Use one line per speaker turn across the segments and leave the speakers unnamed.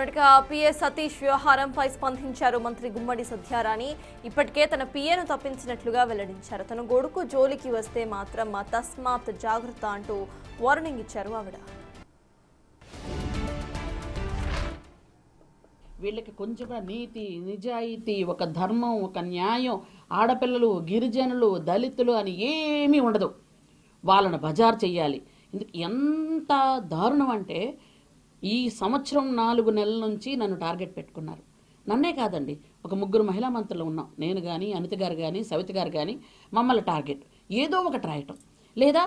మొదటగా పిఏ సతీష్ వ్యవహారంపై స్పందించారు మంత్రి గుమ్మడి సత్యారాణి. ఇప్పటికే తన పిఏను తప్పించినట్లుగా వెల్లడించారు. తన కొడుకు జోలికి వస్తే మాత్రం తస్మాత్ జాగ్రత్త అంటూ వార్నింగ్ ఇచ్చారు ఆవిడ.
వీళ్ళకి కొంచెం నీతి, నిజాయితీ, ఒక ధర్మం, ఒక న్యాయం, ఆడపిల్లలు, గిరిజనులు, దళితులు అని ఏమీ ఉండదు. వాళ్ళను బజారు చెయ్యాలి. ఎంత దారుణం అంటే ఈ సంవత్సరం 4 నెలల నుంచి నన్ను టార్గెట్ పెట్టుకున్నారు. నన్నే కాదండి, ఒక 3 మహిళా మంత్రులు ఉన్నాం. నేను కానీ, అనిత గారు కానీ, సవిత గారు కానీ మమ్మల్ని టార్గెట్ ఏదో ఒకటి రాయటం, లేదా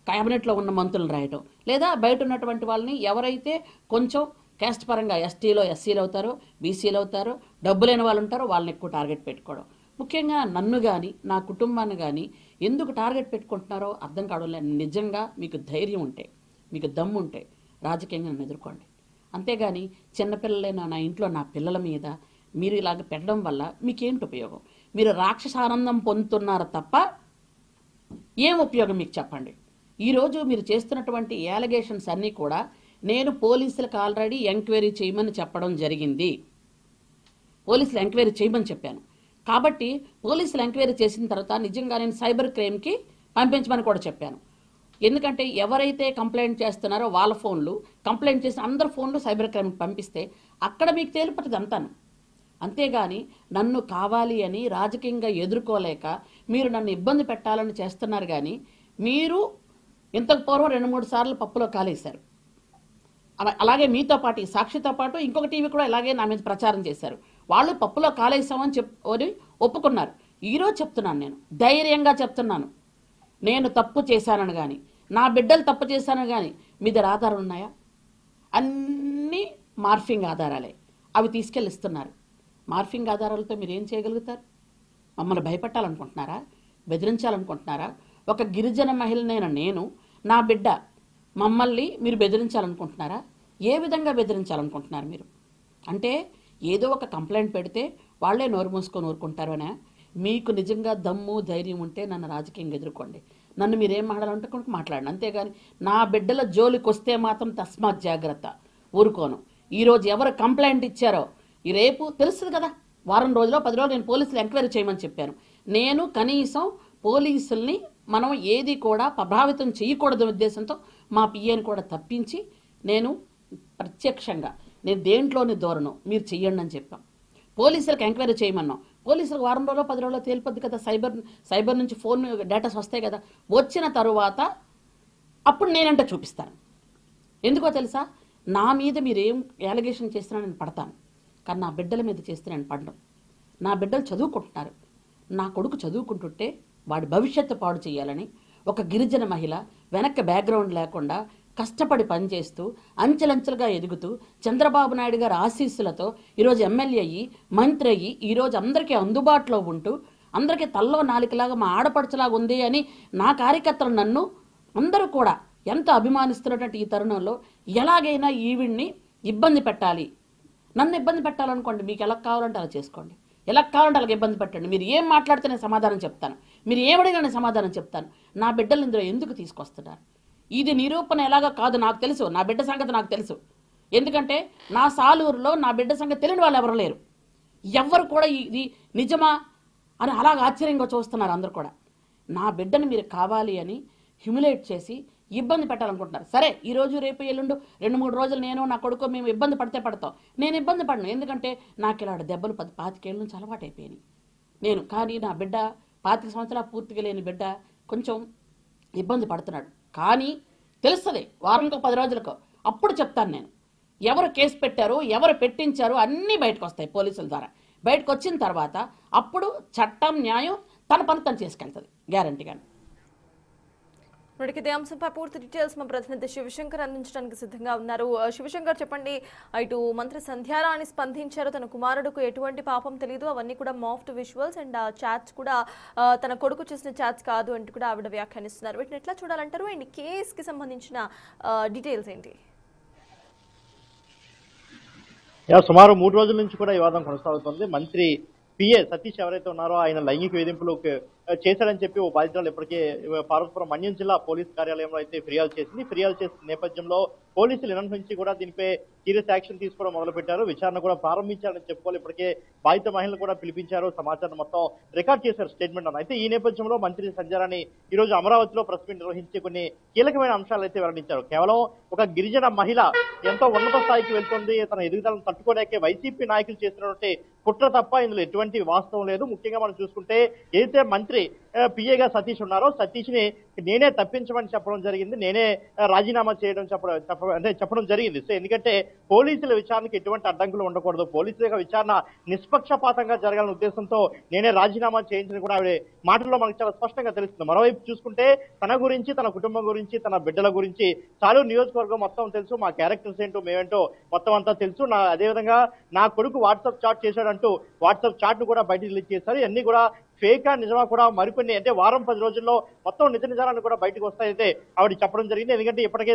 క్యాబినెట్లో ఉన్న మంత్రులను రాయటం, లేదా బయట ఉన్నటువంటి వాళ్ళని ఎవరైతే కొంచెం క్యాస్ట్ పరంగా ఎస్టీలో ఎస్సీలు అవుతారో, బీసీలు అవుతారో, డబ్బు లేని వాళ్ళు ఉంటారో వాళ్ళని ఎక్కువ టార్గెట్ పెట్టుకోవడం. ముఖ్యంగా నన్ను కానీ నా కుటుంబాన్ని కానీ ఎందుకు టార్గెట్ పెట్టుకుంటున్నారో అర్థం కావడం లేదు. నిజంగా మీకు ధైర్యం ఉంటే, మీకు దమ్ము ఉంటే రాజకీయంగా నన్ను ఎదుర్కోండి. అంతేగాని చిన్నపిల్లలైన నా ఇంట్లో నా పిల్లల మీద మీరు ఇలాగ పెట్టడం వల్ల మీకేంటి ఉపయోగం? మీరు రాక్షసానందం పొందుతున్నారు తప్ప ఏం ఉపయోగం మీకు చెప్పండి. ఈరోజు మీరు చేస్తున్నటువంటి యాలిగేషన్స్ అన్నీ కూడా నేను పోలీసులకు ఆల్రెడీ ఎంక్వైరీ చేయమని చెప్పడం జరిగింది. పోలీసులు ఎంక్వైరీ చేయమని చెప్పాను. కాబట్టి పోలీసులు ఎంక్వైరీ చేసిన తర్వాత నిజంగా నేను సైబర్ క్రైమ్కి పంపించమని కూడా చెప్పాను. ఎందుకంటే ఎవరైతే కంప్లైంట్ చేస్తున్నారో వాళ్ళ ఫోన్లు, కంప్లైంట్ చేసిన అందరి ఫోన్లు సైబర్ క్రైమ్కి పంపిస్తే అక్కడ మీకు తేలిపోతుంది అంతాను. అంతేగాని నన్ను కావాలి అని రాజకీయంగా ఎదుర్కోలేక మీరు నన్ను ఇబ్బంది పెట్టాలని చేస్తున్నారు. కానీ మీరు ఇంతకు పూర్వం 2-3 సార్లు పప్పులో కాలేశారు. అలాగే మీతో పాటు సాక్షితో పాటు ఇంకొక టీవీ కూడా ఇలాగే నా మీద ప్రచారం చేశారు. వాళ్ళు పప్పులో కాలేసామని చెప్పి ఒప్పుకున్నారు. ఈరోజు చెప్తున్నాను, నేను ధైర్యంగా చెప్తున్నాను, నేను తప్పు చేశానని కానీ, నా బిడ్డలు తప్పు చేశానని కానీ మీ దగ్గర ఆధారాలు ఉన్నాయా? అన్నీ మార్ఫింగ్ ఆధారాలే. అవి తీసుకెళ్ళిస్తున్నారు. మార్ఫింగ్ ఆధారాలతో మీరు ఏం చేయగలుగుతారు? మమ్మల్ని భయపెట్టాలనుకుంటున్నారా? బెదిరించాలనుకుంటున్నారా? ఒక గిరిజన మహిళనైన నేను, నా బిడ్డ, మమ్మల్ని మీరు బెదిరించాలనుకుంటున్నారా? ఏ విధంగా బెదిరించాలనుకుంటున్నారు మీరు? అంటే ఏదో ఒక కంప్లైంట్ పెడితే వాళ్ళే నోరు మూసుకొని ఊరుకుంటారు అనే? మీకు నిజంగా దమ్ము ధైర్యం ఉంటే నన్ను రాజకీయంగా ఎదుర్కోండి. నన్ను మీరేం మాట్లాడాలంటే మాట్లాడండి. అంతేగాని నా బిడ్డల జోలికి వస్తే మాత్రం తస్మాత్ జాగ్రత్త, ఊరుకోను. ఈరోజు ఎవరు కంప్లైంట్ ఇచ్చారో ఈ రేపు తెలుస్తుంది కదా. వారం రోజులో 10 రోజులు నేను పోలీసులు ఎంక్వైరీ చేయమని చెప్పాను. నేను కనీసం పోలీసుల్ని మనం ఏది కూడా ప్రభావితం చేయకూడదు ఉద్దేశంతో మా పిఏని కూడా తప్పించి నేను ప్రత్యక్షంగా నేను దేంట్లోని ధోరణం మీరు చెయ్యండి అని చెప్పాం. పోలీసులకు ఎంక్వైరీ చేయమన్నాం. పోలీసులకు వారం రోజుల్లో 10 రోజుల్లో తేలిపోద్ది కదా. సైబర్ నుంచి ఫోన్ డేటాస్ వస్తాయి కదా. వచ్చిన తరువాత అప్పుడు నేనంటే చూపిస్తాను. ఎందుకో తెలుసా, నా మీద మీరు ఏం అలిగేషన్ చేస్తున్నా నేను పడతాను, కానీ నా బిడ్డల మీద చేస్తే నేను పడడం. నా బిడ్డలు చదువుకుంటున్నారు. నా కొడుకు చదువుకుంటుంటే వాడి భవిష్యత్తు పాడు చేయాలని ఒక గిరిజన మహిళ వెనక్కి బ్యాక్గ్రౌండ్ లేకుండా కష్టపడి పనిచేస్తూ అంచెలంచెలుగా ఎదుగుతూ చంద్రబాబు నాయుడు గారి ఆశీస్సులతో ఈరోజు ఎమ్మెల్యే అయ్యి, మంత్రి అయ్యి, ఈరోజు అందరికీ అందుబాటులో ఉంటూ అందరికీ తల్లో నాలికలాగా మా ఆడపడుచులాగా ఉంది అని నా కార్యకర్తలు నన్ను అందరూ కూడా ఎంతో అభిమానిస్తున్నటువంటి ఈ తరుణంలో ఎలాగైనా ఈవిడ్ని ఇబ్బంది పెట్టాలి, నన్ను ఇబ్బంది పెట్టాలనుకోండి. మీకు ఎలా కావాలంటే అలా చేసుకోండి, ఎలా కావాలంటే అలాగే ఇబ్బంది పెట్టండి. మీరు ఏం మాట్లాడితే నేను సమాధానం చెప్తాను, మీరు ఏమడినా నేను సమాధానం చెప్తాను. నా బిడ్డలు ఇందులో ఎందుకు తీసుకొస్తున్నారు? ఇది నిరూపణ ఎలాగో కాదు, నాకు తెలుసు. నా బిడ్డ సంగతి నాకు తెలుసు. ఎందుకంటే నా సాలూరులో నా బిడ్డ సంగతి తెలియని వాళ్ళు ఎవరు లేరు. ఎవరు కూడా ఇది నిజమా అని అలాగ ఆశ్చర్యంగా చూస్తున్నారు అందరు కూడా. నా బిడ్డను మీరు కావాలి అని హ్యూమిలేట్ చేసి ఇబ్బంది పెట్టాలనుకుంటున్నారు. సరే, ఈరోజు రేపు ఎల్లుండు 2-3 రోజులు నేను నా కొడుకు మేము ఇబ్బంది పడితే పడతాం. నేను ఇబ్బంది పడను, ఎందుకంటే నాకు ఇలా దెబ్బలు 25 ఏళ్ళ నుంచి అలవాటు అయిపోయినాయి నేను. కానీ నా బిడ్డ 25 సంవత్సరాలు పూర్తిగా లేని బిడ్డ కొంచెం ఇబ్బంది పడుతున్నాడు. కానీ తెలుస్తుంది వారంకో 10 రోజులకో, అప్పుడు చెప్తాను నేను. ఎవరు కేసు పెట్టారు, ఎవరు పెట్టించారు అన్నీ బయటకు వస్తాయి పోలీసుల ద్వారా. బయటకు వచ్చిన తర్వాత అప్పుడు చట్టం, న్యాయం తన పని తను చేసుకెళ్తుంది గ్యారంటీగానే.
ఇదే అంశంపై పూర్తి డీటెయిల్స్ మా ప్రతినిధి శివశంకర్ అందించడానికి సిద్ధంగా ఉన్నారు. శివశంకర్, చెప్పండి. ఇటు మంత్రి సంధ్యారాణి స్పందించారు. తన కుమారుడుకు ఎటువంటి పాపం తెలియదు, అవన్నీ కూడా మాఫ్డ్ విజువల్స్ అండ్ చాట్స్ కూడా తన కొడుకు చేసిన చాట్స్ కాదు అంటూ కూడా ఆవిడ వ్యాఖ్యానిస్తున్నారు. వీటిని ఎట్లా చూడాలంటారు? అండ్ కేసుకి సంబంధించిన డీటెయిల్స్ ఏంటి?
సుమారు 3 రోజుల నుంచి కూడా ఈ వాదం కొనసాగుతుంది. మంత్రి పిఏ సతీష్ ఎవరైతే ఉన్నారో ఆయన లైంగిక వేధింపులకు చేశాడని చెప్పి ఓ బాధితురాలు ఇప్పటికే పార్వతీపురం మన్యం జిల్లా పోలీస్ కార్యాలయంలో అయితే ఫిర్యాదు చేసింది. ఫిర్యాదు చేసిన నేపథ్యంలో పోలీసులు నిన్న నుంచి కూడా దీనిపై సీరియస్ యాక్షన్ తీసుకోవడం మొదలుపెట్టారు. విచారణ కూడా ప్రారంభించారని చెప్పుకోవాలి. ఇప్పటికే బాధిత మహిళలు కూడా పిలిపించారు, సమాచారం మొత్తం రికార్డ్ చేశారు స్టేట్మెంట్ అన్న. అయితే ఈ నేపథ్యంలో మంత్రి సంధ్యారాణి ఈ రోజు అమరావతిలో ప్రెస్ మీట్ నిర్వహించి కొన్ని కీలకమైన అంశాలు అయితే వెల్లడించారు. కేవలం ఒక గిరిజన మహిళ ఎంతో ఉన్నత స్థాయికి వెళ్తుంది, తన ఎదుగుదలను తట్టుకోలేకే వైసీపీ నాయకులు చేసినటువంటి కుట్ర తప్ప ఇందులో ఎటువంటి వాస్తవం లేదు. ముఖ్యంగా మనం చూసుకుంటే ఏదైతే మంత్రి పిఏగా సతీష్ ఉన్నారో సతీష్ ని నేనే తప్పించమని చెప్పడం జరిగింది, నేనే రాజీనామా చేయడం చెప్పడం జరిగింది. సో ఎందుకంటే పోలీసుల విచారణకు ఎటువంటి అడ్డంకులు ఉండకూడదు, పోలీసుల యొక్క విచారణ నిష్పక్షపాతంగా జరగాలనే ఉద్దేశంతో నేనే రాజీనామా చేయించిన కూడా ఆవిడ మాటల్లో మనకు చాలా స్పష్టంగా తెలుస్తుంది. మరోవైపు చూసుకుంటే తన గురించి, తన కుటుంబం గురించి, తన బిడ్డల గురించి చాలు నియోజకవర్గం మొత్తం తెలుసు, మా క్యారెక్టర్స్ ఏంటో మేమేంటో మొత్తం అంతా తెలుసు. అదేవిధంగా నా కొడుకు వాట్సాప్ చాట్ చేశాడంటూ వాట్సాప్ చాట్ ను కూడా బయట రిలీజ్ చేశారు. ఇవన్నీ కూడా ఫేకా నిజమా కూడా మరికొన్ని అంటే వారం 10 రోజుల్లో మొత్తం నిజ నిజాలను కూడా బయటకు వస్తాయైతే ఆవిడ చెప్పడం జరిగింది. ఎందుకంటే ఇప్పటికే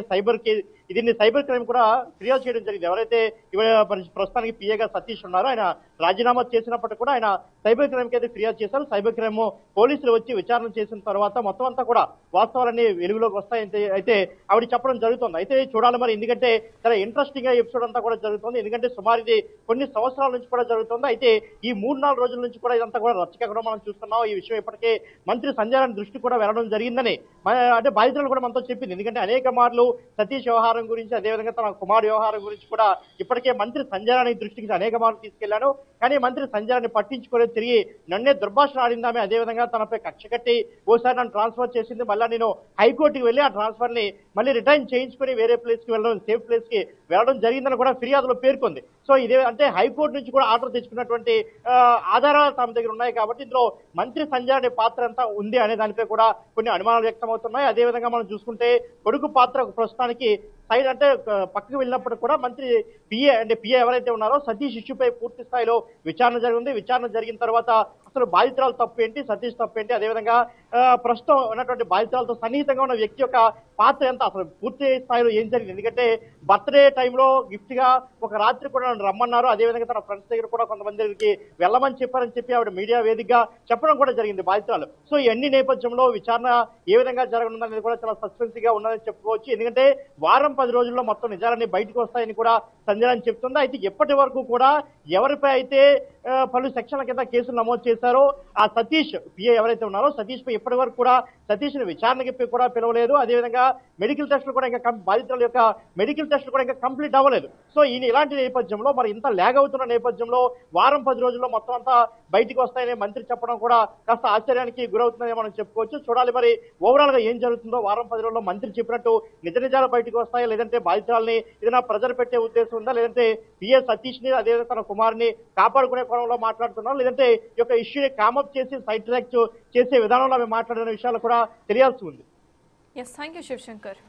దీన్ని సైబర్ క్రైమ్ కూడా ఫిర్యాదు చేయడం జరిగింది. ఎవరైతే ప్రస్తుతానికి పిఏగా సతీష్ ఉన్నారో ఆయన రాజీనామా చేసినప్పటికీ కూడా ఆయన సైబర్ క్రైమ్ కి అయితే ఫిర్యాదు చేశారు. సైబర్ క్రైమ్ పోలీసులు వచ్చి విచారణ చేసిన తర్వాత మొత్తం అంతా కూడా వాస్తవాలన్నీ వెలుగులోకి వస్తాయంటే అయితే ఆవిడ చెప్పడం జరుగుతుంది. అయితే చూడాలి మరి, ఎందుకంటే చాలా ఇంట్రెస్టింగ్ గా ఎపిసోడ్ అంతా కూడా జరుగుతుంది. ఎందుకంటే సుమారు ఇది కొన్ని సంవత్సరాల నుంచి కూడా జరుగుతుంది. అయితే ఈ 3-4 రోజుల నుంచి కూడా ఇదంతా కూడా రచ్చకెక్కడం మనం చూస్తున్నాం. ఈ విషయం ఇప్పటికే మంత్రి సంధ్యారాణి దృష్టి కూడా వెళ్ళడం జరిగిందని అంటే బాధితులు కూడా మనతో చెప్పింది. ఎందుకంటే అనేక మార్లు సతీష్ వ్యవహారం గురించి, అదేవిధంగా తన కుమార్ వ్యవహారం గురించి కూడా ఇప్పటికే మంత్రి సంధ్యారాణి దృష్టికి అనేక మార్లు తీసుకెళ్లాను. కానీ మంత్రి సంధ్యారాణి పట్టించుకోలేదు, తిరిగి నన్నే దుర్భాషణ ఆడిందామే, అదేవిధంగా తనపై కక్ష కట్టి ఓసారి నన్ను ట్రాన్స్ఫర్ చేసింది, మళ్ళీ నేను హైకోర్టుకి వెళ్ళి ఆ ట్రాన్స్ఫర్ ని మళ్ళీ రిటైన్ చేయించుకుని వేరే ప్లేస్ కి వెళ్ళడం, సేఫ్ ప్లేస్ కి వెళ్ళడం జరిగిందని కూడా ఫిర్యాదులో పేర్కొంది. సో ఇదే అంటే హైకోర్టు నుంచి కూడా ఆర్డర్ తెచ్చుకున్నటువంటి ఆధారాలు తమ దగ్గర ఉన్నాయి కాబట్టి ఇందులో మంత్రి సంధ్యారాణి పాత్ర ఎంత ఉంది అనే దానిపై కూడా కొన్ని అనుమానాలు వ్యక్తమవుతున్నాయి. అదేవిధంగా మనం చూసుకుంటే కొడుకు పాత్ర ప్రస్తుతానికి సైడ్ అంటే పక్కకు వెళ్ళినప్పుడు కూడా మంత్రి పిఏ ఎవరైతే ఉన్నారో సతీష్ ఇష్యూపై పూర్తి స్థాయిలో విచారణ జరిగింది. విచారణ జరిగిన తర్వాత అసలు బాధితురాలు తప్పు ఏంటి, సతీష్ తప్పు ఏంటి, అదేవిధంగా ప్రస్తుతం ఉన్నటువంటి బాధితురాలతో సన్నిహితంగా ఉన్న వ్యక్తి యొక్క పాత్ర ఎంత, అసలు పూర్తి స్థాయిలో ఏం జరిగింది. ఎందుకంటే బర్త్డే టైంలో గిఫ్ట్ గా ఒక రాత్రి కూడా నన్ను రమ్మన్నారు, అదేవిధంగా తన ఫ్రెండ్స్ దగ్గర కూడా కొంతమంది దగ్గరికి వెళ్ళమని చెప్పారని చెప్పి ఆవిడ మీడియా వేదికగా చెప్పడం కూడా జరిగింది బాధితురాలు. సో ఇవన్నీ నేపథ్యంలో విచారణ ఏ విధంగా జరగనుందనేది కూడా చాలా సస్పెన్సివ్ గా ఉన్నదని చెప్పుకోవచ్చు. ఎందుకంటే వారం 10 రోజుల్లో మొత్తం నిజాలన్నీ బయటకు వస్తాయని కూడా సంధ్యారాణి చెప్తుంది. అయితే ఇప్పటి వరకు కూడా ఎవరిపై అయితే పలు సెక్షన్ల కింద కేసులు నమోదు చేశారో ఆ సతీష్ పిఏ ఎవరైతే ఉన్నారో సతీష్ పై ఇప్పటి వరకు కూడా సతీష్ ని విచారణకి కూడా పిలవలేదు. అదేవిధంగా మెడికల్ టెస్టులు కూడా ఇంకా బాధితుల యొక్క మెడికల్ టెస్టులు కూడా ఇంకా కంప్లీట్ అవ్వలేదు. సో ఇలాంటి నేపథ్యంలో మరి ఇంత ల్యాగ్ అవుతున్న నేపథ్యంలో వారం 10 రోజుల్లో మొత్తం అంతా బయటకు వస్తాయని మంత్రి చెప్పడం కూడా కాస్త ఆశ్చర్యానికి గురవుతుందని మనం చెప్పుకోవచ్చు. చూడాలి మరి ఓవరాల్ గా ఏం జరుగుతుందో. వారం 10 రోజుల్లో మంత్రి చెప్పినట్టు నిజ నిజాలు బయటకు వస్తాయా, లేదంటే బాధితురాలని ఏదైనా ప్రెజర్ పెట్టే ఉద్దేశం ఉందా, లేదంటే పిఏ సతీష్ ని అదేవిధంగా తన కుమార్ని కాపాడుకునే కోణంలో మాట్లాడుతున్నారు, లేదంటే ఈ యొక్క ఇష్యూని కామప్ చేసి సైడ్ ట్రాక్ చేసే విధానంలో ఆమె మాట్లాడిన విషయాలు కూడా తెలియాల్సి ఉంది.
Yes, thank you Shivshankar.